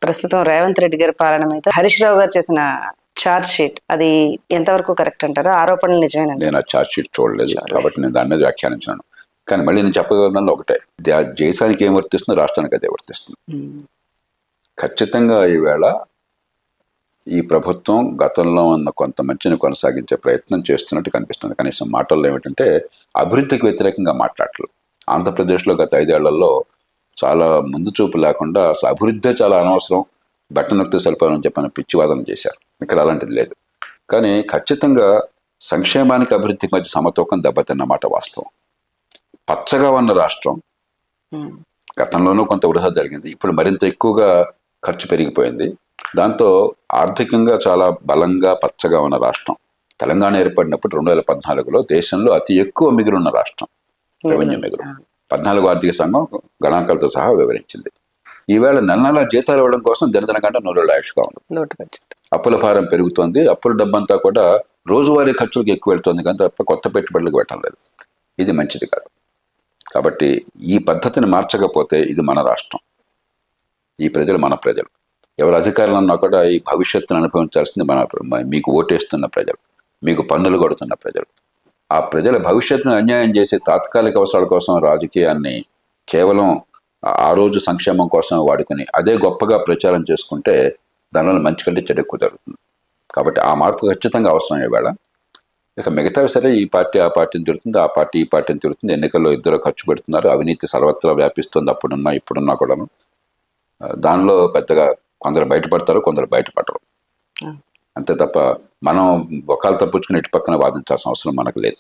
ప్రస్తుతం రేవంత్ రెడ్డి గారి పాలన మీద హరీష్ రావు గారు చేసిన ఛార్జ్ షీట్ అది ఎంతవరకు కరెక్ట్ అంటారా? ఆరోపణలు నిజమేనండి? నేను ఆ ఛార్జ్ షీట్ చూడలేదు కాబట్టి నేను దాని మీద వ్యాఖ్యానించాను. కానీ మళ్ళీ నేను చెప్పగలను ఒకటే, దేశానికి ఏం వర్తిస్తుందో రాష్ట్రానికి అదే వర్తిస్తుంది. ఖచ్చితంగా ఈవేళ ఈ ప్రభుత్వం గతంలో ఉన్న కొంత మంచిని కొనసాగించే ప్రయత్నం చేస్తున్నట్టు కనిపిస్తుంది. కనీసం మాటల్లో ఏమిటంటే అభివృద్ధికి వ్యతిరేకంగా మాట్లాడలేదు. ఆంధ్రప్రదేశ్లో గత 5 ఏళ్లలో చాలా ముందు చూపు లేకుండా అసలు అభివృద్ధే చాలా అనవసరం, బట్టన నొక్కితే సరిపోవాలని చెప్పిన పిచ్చివాదన చేశారు. ఇక్కడ అలాంటిది లేదు. కానీ ఖచ్చితంగా సంక్షేమానికి అభివృద్ధికి మధ్య సమతూకం దెబ్బతిన్నమాట వాస్తవం. పచ్చగా ఉన్న రాష్ట్రం గతంలోనూ కొంత వృధా జరిగింది, ఇప్పుడు మరింత ఎక్కువగా ఖర్చు పెరిగిపోయింది. దాంతో ఆర్థికంగా చాలా బలంగా పచ్చగా ఉన్న రాష్ట్రం తెలంగాణ ఏర్పడినప్పుడు 2014లో దేశంలో అతి ఎక్కువ మిగులున్న రాష్ట్రం, రెవెన్యూ మిగులు 14 ఆర్థిక సంఘం గణాంకాలతో సహా వివరించింది. ఈవేళ నెల జీతాలు ఇవ్వడం కోసం దినదిన కంటే 100 ఆయుష్గా ఉంది. అప్పుల భారం పెరుగుతోంది. అప్పుల డబ్బంతా కూడా రోజువారీ ఖర్చులకు ఎక్కువ వెళ్తుంది కానీ తప్ప కొత్త పెట్టుబడులకు పెట్టడం లేదు. ఇది మంచిది కాదు. కాబట్టి ఈ పద్ధతిని మార్చకపోతే ఇది మన రాష్ట్రం, ఈ ప్రజలు మన ప్రజలు. ఎవరు అధికారులు అన్నా కూడా ఈ భవిష్యత్తును అనుభవించాల్సింది మీకు ఓటేస్తున్న ప్రజలు, మీకు పన్నులు కొడుతున్న ప్రజలు. ఆ ప్రజల భవిష్యత్తును అన్యాయం చేసే తాత్కాలిక అవసరాల కోసం రాజకీయాన్ని కేవలం ఆ రోజు సంక్షేమం కోసం వాడుకుని అదే గొప్పగా ప్రచారం చేసుకుంటే దానివల్ల మంచి కంటే చెడు ఎక్కువ జరుగుతుంది. కాబట్టి ఆ మార్పు ఖచ్చితంగా అవసరం. ఈవేళ ఇక మిగతావి సరే, ఈ పార్టీ ఆ పార్టీని తిరుగుతుంది, ఆ పార్టీ ఈ పార్టీని తిరుగుతుంది. ఎన్నికల్లో ఇద్దరు ఖర్చు పెడుతున్నారు, అవినీతి సర్వత్రా వ్యాపిస్తుంది. అప్పుడున్నా ఇప్పుడున్నా కూడాను దానిలో పెద్దగా కొందరు బయటపడతారు, కొందరు బయటపడరు. అంతే తప్ప మనం ఒకళ్ళు తప్పించుకుని ఇటు పక్కన వాదించాల్సిన అవసరం మనకు లేదు.